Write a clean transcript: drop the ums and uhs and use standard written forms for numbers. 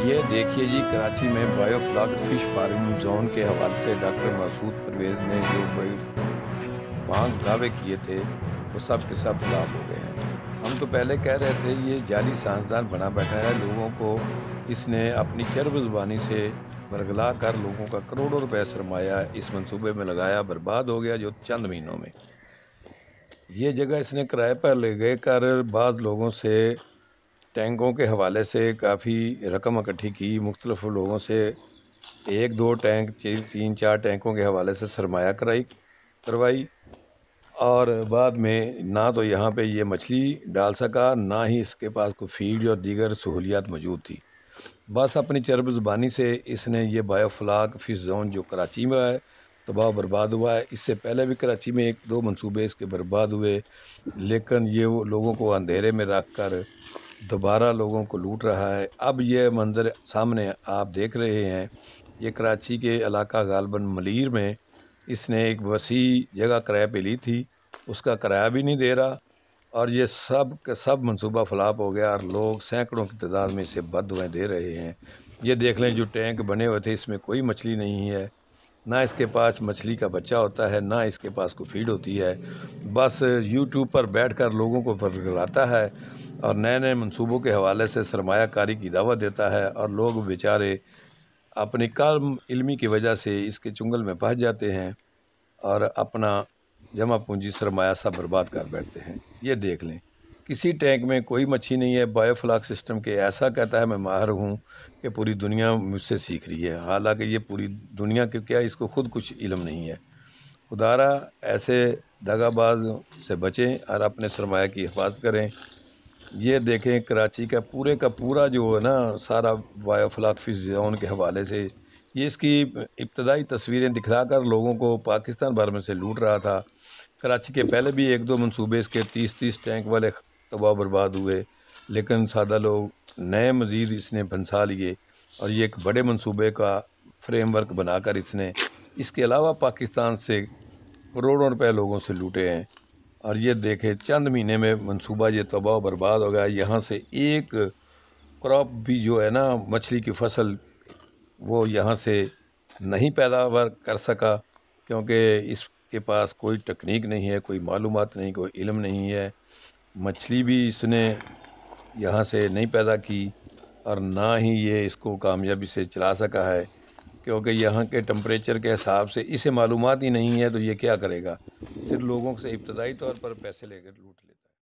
یہ دیکھیے جی، کراچی میں bio flock fish farming zone کے حوالے سے ڈاکٹر مسعود پرویز نے جو بانگ دعوے کیے تھے وہ سب کے سب فلاپ ہو گئے ہیں۔ ہم تو پہلے کہہ رہے تھے یہ جعلی سائنسدان بنا بیٹھا ہے، لوگوں کو اس نے اپنی چرب زبانی سے ورگلا کر لوگوں کا کروڑوں روپے سرمایہ اس منصوبے میں لگایا، برباد ہو گیا جو چند مہینوں میں۔ یہ جگہ اس نے کرائے پر لے گئے کر بعض لوگوں سے ٹینکوں کے حوالے سے کافی رقم اکٹھی کی، مختلف لوگوں سے ایک دو ٹینک، تین چار ٹینکوں کے حوالے سے سرمایہ کروائی، اور بعد میں نہ تو یہاں پہ یہ مچھلی ڈال سکا، نہ ہی اس کے پاس کوئی فیڈ اور دیگر سہولیات موجود تھی۔ بس اپنی چرب زبانی سے اس نے یہ بایو فلاک فش زون جو کراچی میں ہے تباہ و برباد ہوا ہے۔ اس سے پہلے بھی کراچی میں ایک دو منصوبے اس کے برباد ہوئے، لیکن یہ وہ لوگوں کو اندھیرے میں رکھ کر دوبارہ لوگوں کو لوٹ رہا ہے۔ اب یہ منظر سامنے آپ دیکھ رہے ہیں، یہ کراچی کے علاقہ غالباً ملیر میں اس نے ایک وسیع جگہ کرائے پہ لی تھی، اس کا کرایہ بھی نہیں دے رہا، اور یہ سب کا سب منصوبہ فلاپ ہو گیا، اور لوگ سینکڑوں کی تعداد میں اسے بد دعائیں دے رہے ہیں۔ یہ دیکھ لیں، جو ٹینک بنے ہوئے تھے اس میں کوئی مچھلی نہیں ہے، نہ اس کے پاس مچھلی کا بچہ ہوتا ہے، نہ اس کے پاس کوئی فیڈ ہوتی ہے، بس یوٹیوب پر بیٹھ کر لوگوں کو ورگلاتا ہے اور نئے نئے منصوبوں کے حوالے سے سرمایہ کاری کی دعوت دیتا ہے، اور لوگ بیچارے اپنی کم علمی کی وجہ سے اس کے چنگل میں پھنس جاتے ہیں اور اپنا جمع پونجی سرمایہ سب برباد کر بیٹھتے ہیں۔ یہ دیکھ لیں، کسی ٹینک میں کوئی مچھلی نہیں ہے۔ بایو فلاک سسٹم کے ایسا کہتا ہے میں ماہر ہوں کہ پوری دنیا مجھ سے سیکھ رہی ہے، حالانکہ یہ پوری دنیا کے کیا اس کو خود کچھ علم نہیں ہے۔ خدارا ایسے دغا باز سے بچیں اور اپنے سرمایہ کی حفاظت کریں۔ یہ دیکھیں، کراچی کا پورا جو ہے نا سارا بایو فلاک فش زون کے حوالے سے یہ اس کی ابتدائی تصویریں دکھلا کر لوگوں کو پاکستان بھر میں سے لوٹ رہا تھا۔ کراچی کے پہلے بھی ایک دو منصوبے اس کے 30 ٹینک والے تباہ برباد ہوئے، لیکن سادہ لوگ نئے مزید اس نے پھنسا لیے، اور یہ ایک بڑے منصوبے کا فریم ورک بنا کر اس نے اس کے علاوہ پاکستان سے کروڑوں روپے لوگوں سے لوٹے ہیں۔ اور یہ دیکھیں، چند مہینے میں منصوبہ یہ تباہ و برباد ہو گیا۔ یہاں سے ایک کراپ بھی جو ہے نا مچھلی کی فصل وہ یہاں سے نہیں پیداوار کر سکا، کیونکہ اس کے پاس کوئی ٹیکنیک نہیں ہے، کوئی معلومات نہیں، کوئی علم نہیں ہے۔ مچھلی بھی اس نے یہاں سے نہیں پیدا کی، اور نہ ہی یہ اس کو کامیابی سے چلا سکا ہے، کیونکہ یہاں کے ٹمپریچر کے حساب سے اسے معلومات ہی نہیں ہے، تو یہ کیا کرے گا؟ صرف لوگوں سے ابتدائی طور پر پیسے لے کر لوٹ لے۔